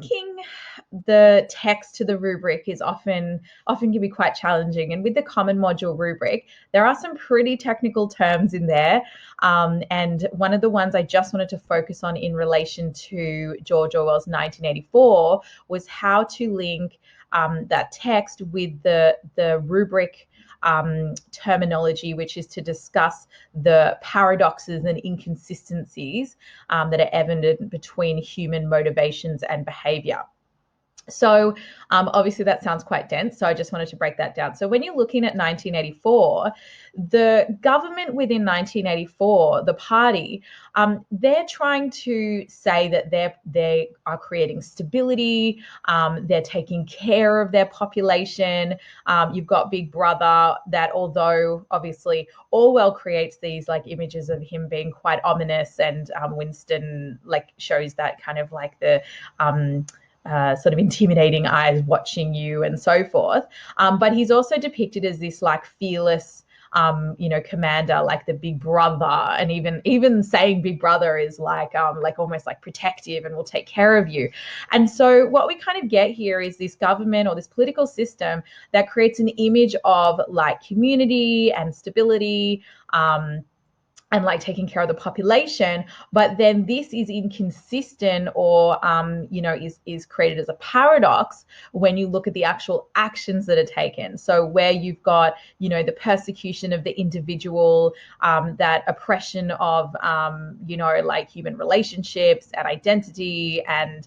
linking the text to the rubric is often can be quite challenging. And with the common module rubric, there are some pretty technical terms in there. And one of the ones I just wanted to focus on in relation to George Orwell's 1984 was how to link that text with the rubric terminology, which is to discuss the paradoxes and inconsistencies that are evident between human motivations and behavior. So obviously that sounds quite dense. So I just wanted to break that down. So when you're looking at 1984, the government within 1984, the party, they're trying to say that they are creating stability. They're taking care of their population. You've got Big Brother, that although obviously Orwell creates these like images of him being quite ominous, and Winston like shows that kind of like the sort of intimidating eyes watching you and so forth. But he's also depicted as this like fearless, commander, like the big brother. And even saying big brother is like almost like protective and will take care of you. And so what we kind of get here is this government or this political system that creates an image of like community and stability, and like taking care of the population, but then this is inconsistent or is created as a paradox when you look at the actual actions that are taken. So where you've got the persecution of the individual, that oppression of like human relationships and identity and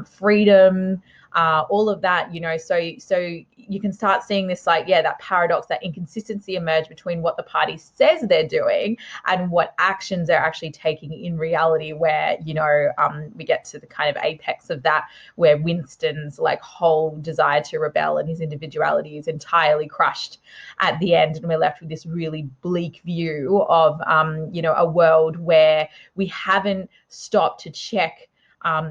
freedom, all of that, so you can start seeing this that paradox, that inconsistency emerge between what the party says they're doing and what actions they're actually taking in reality, where we get to the kind of apex of that, where Winston's like whole desire to rebel and his individuality is entirely crushed at the end, and we're left with this really bleak view of a world where we haven't stopped to check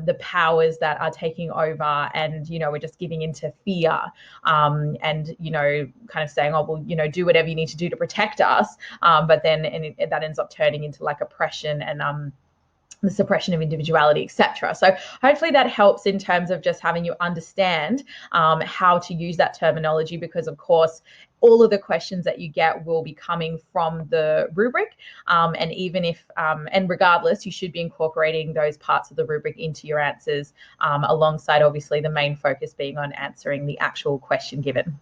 the powers that are taking over, and we're just giving into fear, and kind of saying, oh well, do whatever you need to do to protect us, but then that ends up turning into like oppression and the suppression of individuality, etc. So hopefully that helps in terms of just having you understand how to use that terminology, because of course all of the questions that you get will be coming from the rubric, and even if and regardless, you should be incorporating those parts of the rubric into your answers, alongside obviously the main focus being on answering the actual question given.